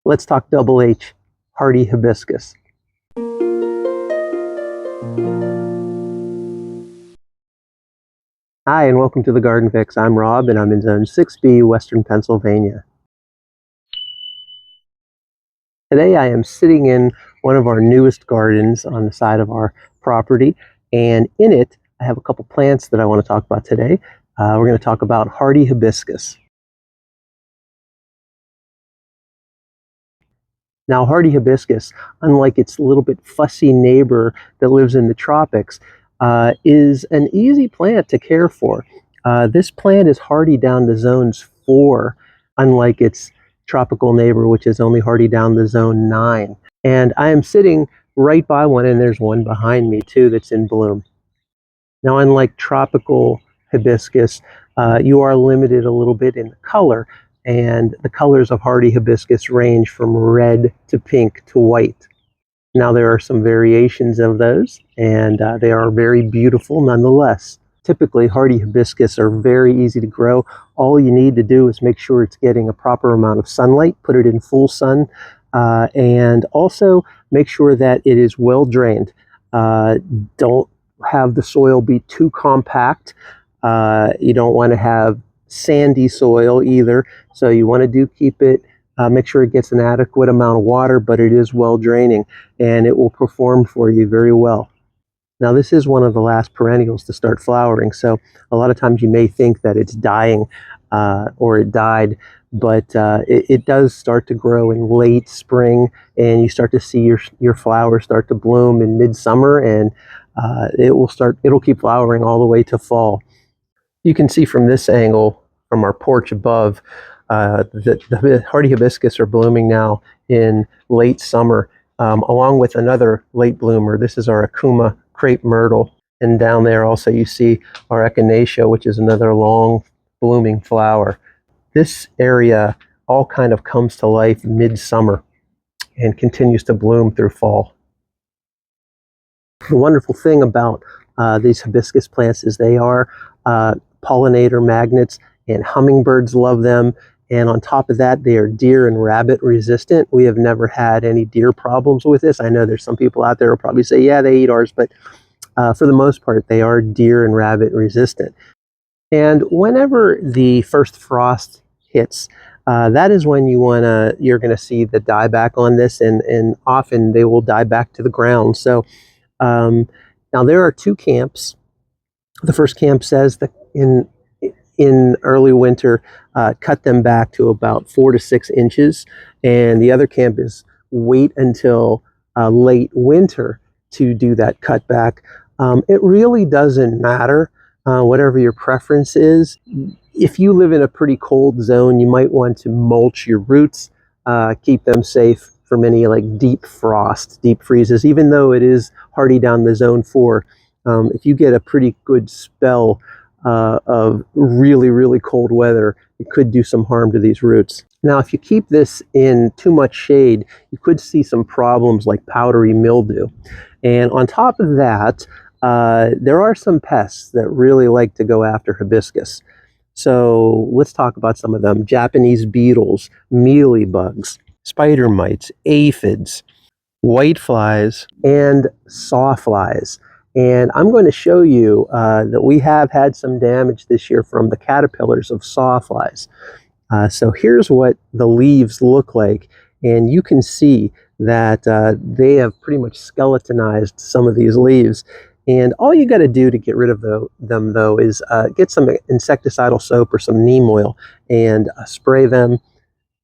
Let's talk double H, hardy hibiscus. Hi, and welcome to the Garden Fix. I'm Rob, and I'm in Zone 6B, Western Pennsylvania. Today I am sitting in one of our newest gardens on the side of our property, and in it I have a couple plants that I want to talk about today. We're going to talk about hardy hibiscus. Now, hardy hibiscus, unlike its little bit fussy neighbor that lives in the tropics, is an easy plant to care for. This plant is hardy down to zones 4, unlike its tropical neighbor, which is only hardy down to zone 9. And I am sitting right by one, and there's one behind me too that's in bloom. Now, unlike tropical hibiscus, you are limited a little bit in the color, and the colors of hardy hibiscus range from red to pink to white. Now, there are some variations of those, and they are very beautiful nonetheless. Typically, hardy hibiscus are very easy to grow. All you need to do is make sure it's getting a proper amount of sunlight, put it in full sun, and also make sure that it is well drained. Don't have the soil be too compact. You don't want to have sandy soil either, so you want to keep it, make sure it gets an adequate amount of water, but it is well draining, and it will perform for you very well. Now, this is one of the last perennials to start flowering, so a lot of times you may think that it's dying or it died, but it does start to grow in late spring, and you start to see your flowers start to bloom in midsummer, and it'll keep flowering all the way to fall. You can see from this angle, from our porch above, that the hardy hibiscus are blooming now in late summer, along with another late bloomer. This is our Akuma crepe myrtle. And down there also you see our echinacea, which is another long blooming flower. This area all kind of comes to life mid-summer and continues to bloom through fall. The wonderful thing about these hibiscus plants is they are pollinator magnets, and hummingbirds love them. And on top of that, they are deer and rabbit resistant. We have never had any deer problems with this. I know there's some people out there who probably say, yeah, they eat ours, but for the most part, they are deer and rabbit resistant. And whenever the first frost hits, that is when you're gonna see the dieback on this, and often they will die back to the ground. So now there are two camps. The first camp says that in early winter, cut them back to about 4 to 6 inches, and the other camp is wait until late winter to do that cutback. It really doesn't matter, whatever your preference is. If you live in a pretty cold zone, you might want to mulch your roots, keep them safe from any like deep frost, deep freezes. Even though it is hardy down to zone 4, if you get a pretty good spell of really, really cold weather, it could do some harm to these roots. Now, if you keep this in too much shade, you could see some problems like powdery mildew. And on top of that, there are some pests that really like to go after hibiscus. So let's talk about some of them. Japanese beetles, mealybugs, spider mites, aphids, whiteflies, and sawflies. And I'm going to show you that we have had some damage this year from the caterpillars of sawflies. So here's what the leaves look like, and you can see that they have pretty much skeletonized some of these leaves. And all you got to do to get rid of them, though, is get some insecticidal soap or some neem oil and spray them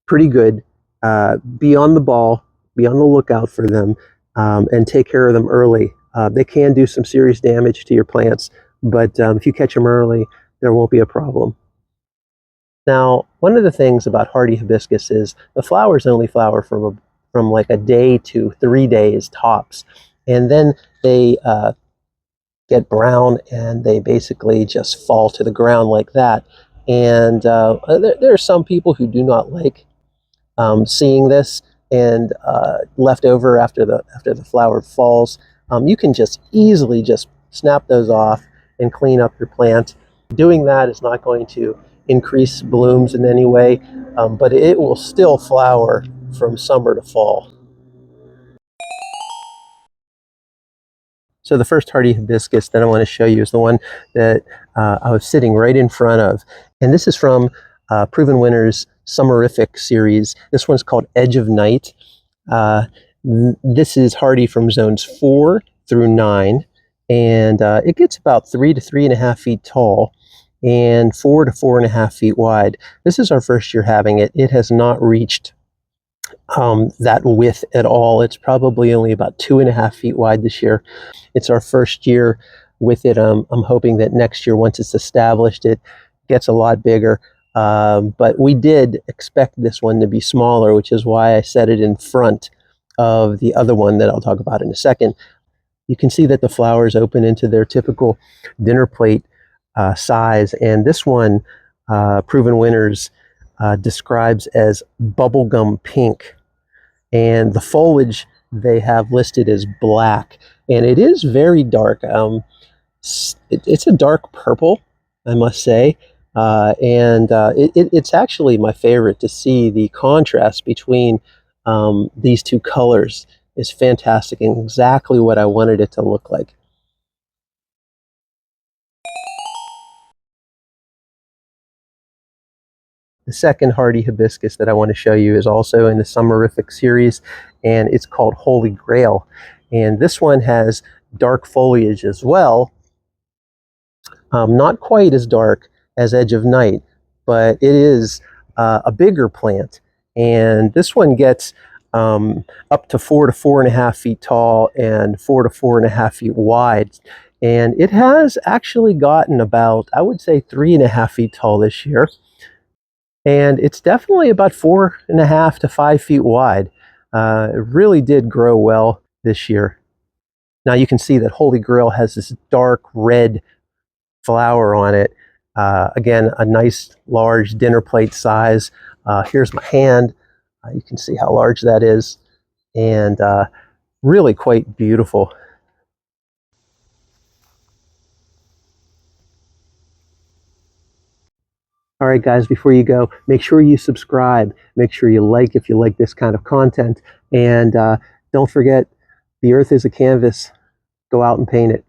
pretty good. Be on the ball, be on the lookout for them, and take care of them early. They can do some serious damage to your plants, but if you catch them early, there won't be a problem. Now, one of the things about hardy hibiscus is the flowers only flower from like a day to 3 days tops, and then they get brown and they basically just fall to the ground like that. And there are some people who do not like seeing this, and left over after the flower falls. You can just easily just snap those off and clean up your plant. Doing that is not going to increase blooms in any way, but it will still flower from summer to fall. So the first hardy hibiscus that I want to show you is the one that I was sitting right in front of. And this is from Proven Winners' Summerrific series. This one's called Edge of Night. This is hardy from zones 4 through 9. And it gets about 3 to 3.5 feet tall and 4 to 4.5 feet wide. This is our first year having it. It has not reached that width at all. It's probably only about 2.5 feet wide this year. It's our first year with it. I'm hoping that next year, once it's established, it gets a lot bigger. But we did expect this one to be smaller, which is why I set it in front of the other one that I'll talk about in a second. You can see that the flowers open into their typical dinner plate size, and this one, Proven Winners, describes as bubblegum pink. And the foliage they have listed as black, and it is very dark. It's a dark purple, I must say, and it's actually my favorite to see. The contrast between these two colors is fantastic and exactly what I wanted it to look like. The second hardy hibiscus that I want to show you is also in the Summerrific series, and it's called Holy Grail. And this one has dark foliage as well. Not quite as dark as Edge of Night, but it is a bigger plant. And this one gets up to 4 to 4.5 feet tall and 4 to 4.5 feet wide. And it has actually gotten about, I would say, 3.5 feet tall this year. And it's definitely about 4.5 to 5 feet wide. It really did grow well this year. Now you can see that Holy Grail has this dark red flower on it. Again, a nice large dinner plate size. Here's my hand. You can see how large that is, and really quite beautiful. All right, guys, before you go, make sure you subscribe. Make sure you like if you like this kind of content. And don't forget, the earth is a canvas. Go out and paint it.